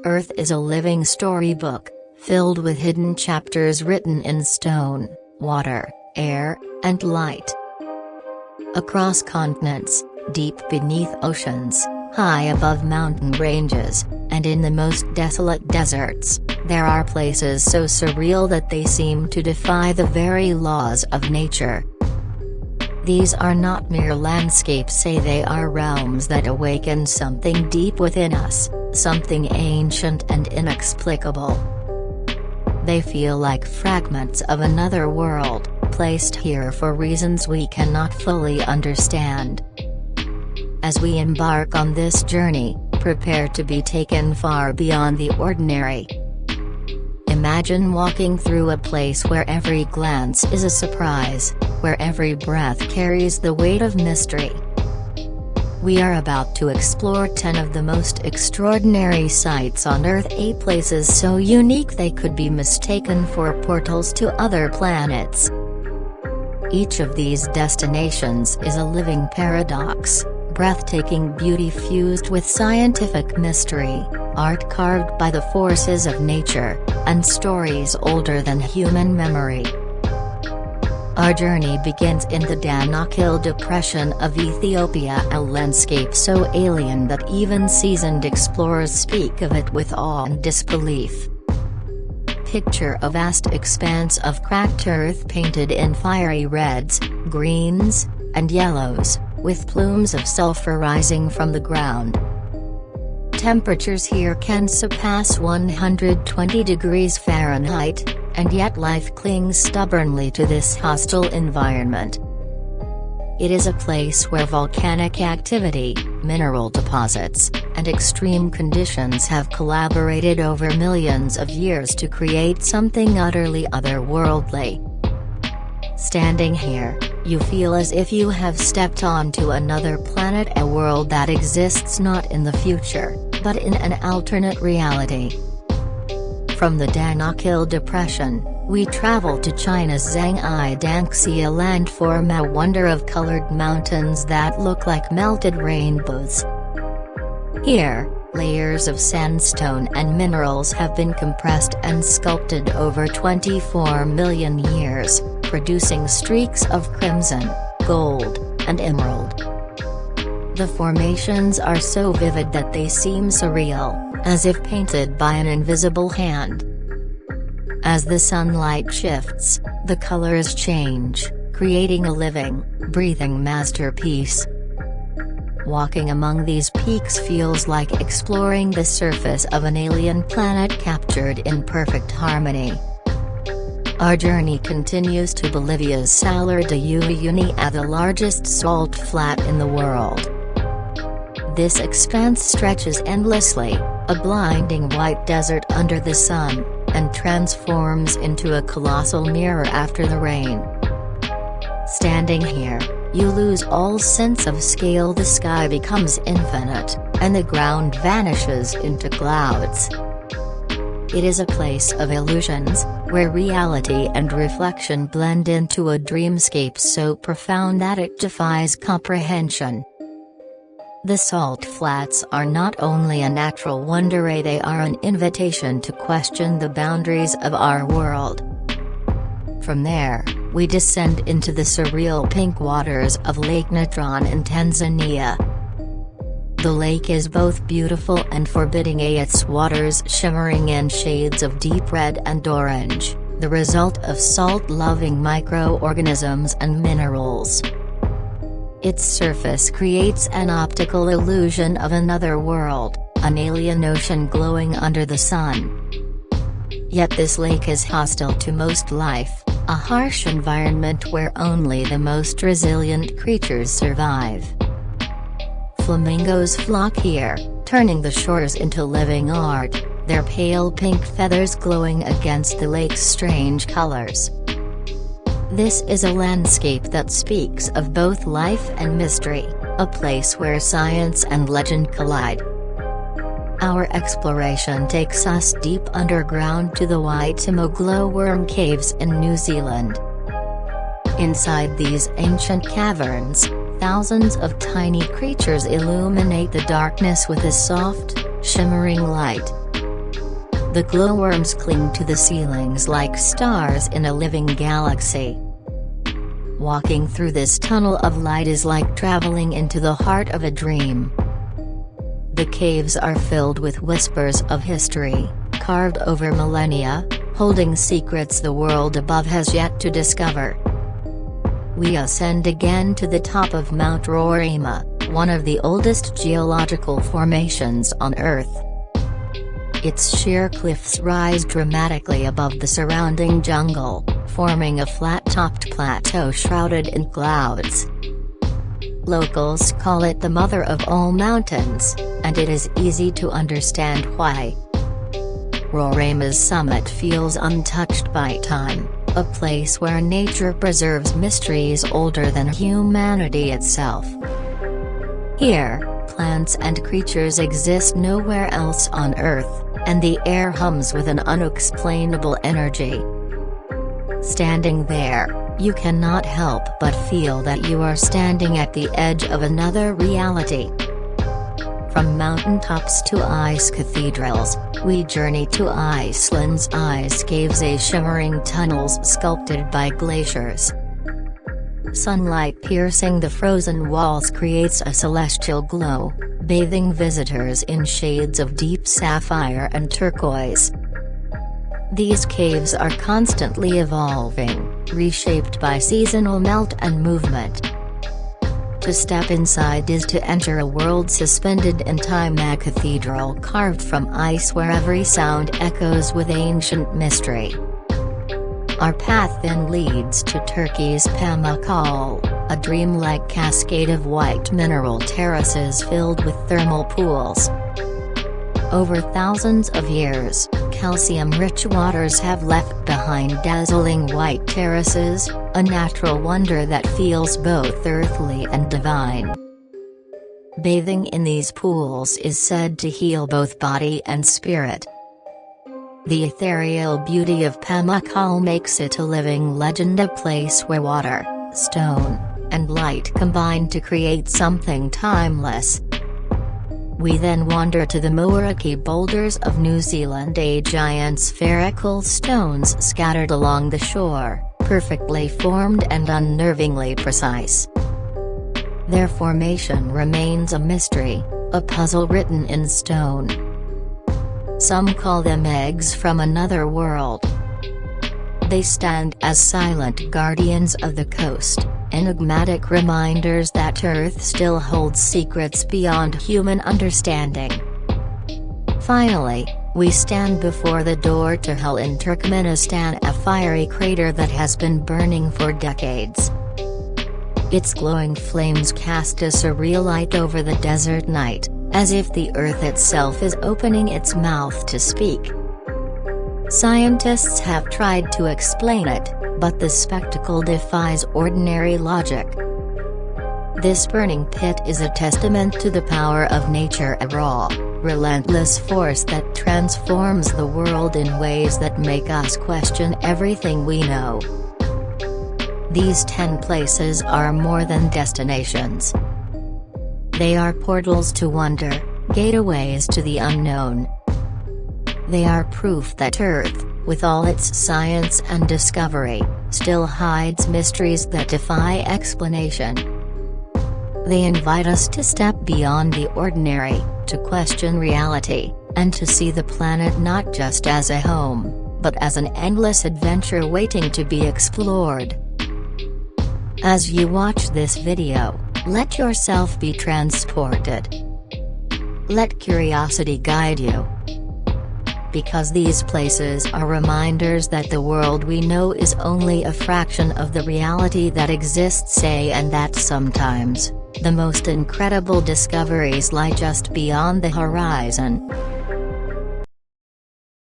Earth is a living storybook, filled with hidden chapters written in stone, water, air, and light. Across continents, deep beneath oceans, high above mountain ranges, and in the most desolate deserts, there are places so surreal that they seem to defy the very laws of nature. These are not mere landscapes, they are realms that awaken something deep within us, something ancient and inexplicable. They feel like fragments of another world, placed here for reasons we cannot fully understand. As we embark on this journey, prepare to be taken far beyond the ordinary. Imagine walking through a place where every glance is a surprise, where every breath carries the weight of mystery. We are about to explore 10 of the most extraordinary sights on Earth, places so unique they could be mistaken for portals to other planets. Each of these destinations is a living paradox, breathtaking beauty fused with scientific mystery, art carved by the forces of nature, and stories older than human memory. Our journey begins in the Danakil Depression of Ethiopia, a landscape so alien that even seasoned explorers speak of it with awe and disbelief. Picture a vast expanse of cracked earth painted in fiery reds, greens, and yellows, with plumes of sulfur rising from the ground. Temperatures here can surpass 120 degrees Fahrenheit, and yet life clings stubbornly to this hostile environment. It is a place where volcanic activity, mineral deposits, and extreme conditions have collaborated over millions of years to create something utterly otherworldly. Standing here, you feel as if you have stepped onto another planet, a world that exists not in the future, but in an alternate reality. From the Danakil Depression, we travel to China's Zhangyi Danxi, a landform, a wonder of colored mountains that look like melted rainbows. Here, layers of sandstone and minerals have been compressed and sculpted over 24 million years, producing streaks of crimson, gold, and emerald. The formations are so vivid that they seem surreal, as if painted by an invisible hand. As the sunlight shifts, the colors change, creating a living, breathing masterpiece. Walking among these peaks feels like exploring the surface of an alien planet captured in perfect harmony. Our journey continues to Bolivia's Salar de Uyuni, the largest salt flat in the world. This expanse stretches endlessly, a blinding white desert under the sun, and transforms into a colossal mirror after the rain. Standing here, you lose all sense of scale. The sky becomes infinite, and the ground vanishes into clouds. It is a place of illusions, where reality and reflection blend into a dreamscape so profound that it defies comprehension. The salt flats are not only a natural wonder, they are an invitation to question the boundaries of our world. From there, we descend into the surreal pink waters of Lake Natron in Tanzania. The lake is both beautiful and forbidding, its waters shimmering in shades of deep red and orange, the result of salt-loving microorganisms and minerals. Its surface creates an optical illusion of another world, an alien ocean glowing under the sun. Yet this lake is hostile to most life, a harsh environment where only the most resilient creatures survive. Flamingos flock here, turning the shores into living art, their pale pink feathers glowing against the lake's strange colors. This is a landscape that speaks of both life and mystery, a place where science and legend collide. Our exploration takes us deep underground to the Waitimo glowworm caves in New Zealand. Inside these ancient caverns, thousands of tiny creatures illuminate the darkness with a soft, shimmering light. The glowworms cling to the ceilings like stars in a living galaxy. Walking through this tunnel of light is like traveling into the heart of a dream. The caves are filled with whispers of history, carved over millennia, holding secrets the world above has yet to discover. We ascend again to the top of Mount Roraima, one of the oldest geological formations on Earth. Its sheer cliffs rise dramatically above the surrounding jungle, forming a flat-topped plateau shrouded in clouds. Locals call it the mother of all mountains, and it is easy to understand why. Roraima's summit feels untouched by time, a place where nature preserves mysteries older than humanity itself. Here, plants and creatures exist nowhere else on Earth, and the air hums with an unexplainable energy. Standing there, you cannot help but feel that you are standing at the edge of another reality. From mountaintops to ice cathedrals, we journey to Iceland's ice caves, a shimmering tunnels sculpted by glaciers. Sunlight piercing the frozen walls creates a celestial glow, bathing visitors in shades of deep sapphire and turquoise. These caves are constantly evolving, reshaped by seasonal melt and movement. To step inside is to enter a world suspended in time, a cathedral carved from ice where every sound echoes with ancient mystery. Our path then leads to Turkey's Pamukkale, a dreamlike cascade of white mineral terraces filled with thermal pools. Over thousands of years, calcium-rich waters have left behind dazzling white terraces, a natural wonder that feels both earthly and divine. Bathing in these pools is said to heal both body and spirit. The ethereal beauty of Pamukkale makes it a living legend, a place where water, stone, and light combine to create something timeless. We then wander to the Moeraki boulders of New Zealand, a giant spherical stones scattered along the shore, perfectly formed and unnervingly precise. Their formation remains a mystery, a puzzle written in stone. Some call them eggs from another world. They stand as silent guardians of the coast, enigmatic reminders that Earth still holds secrets beyond human understanding. Finally, we stand before the door to hell in Turkmenistan, a fiery crater that has been burning for decades. Its glowing flames cast a surreal light over the desert night, as if the Earth itself is opening its mouth to speak. Scientists have tried to explain it, but the spectacle defies ordinary logic. This burning pit is a testament to the power of nature, a raw, relentless force that transforms the world in ways that make us question everything we know. These 10 places are more than destinations. They are portals to wonder, gateways to the unknown. They are proof that Earth, with all its science and discovery, still hides mysteries that defy explanation. They invite us to step beyond the ordinary, to question reality, and to see the planet not just as a home, but as an endless adventure waiting to be explored. As you watch this video, let yourself be transported. Let curiosity guide you. Because these places are reminders that the world we know is only a fraction of the reality that exists, and that sometimes, the most incredible discoveries lie just beyond the horizon.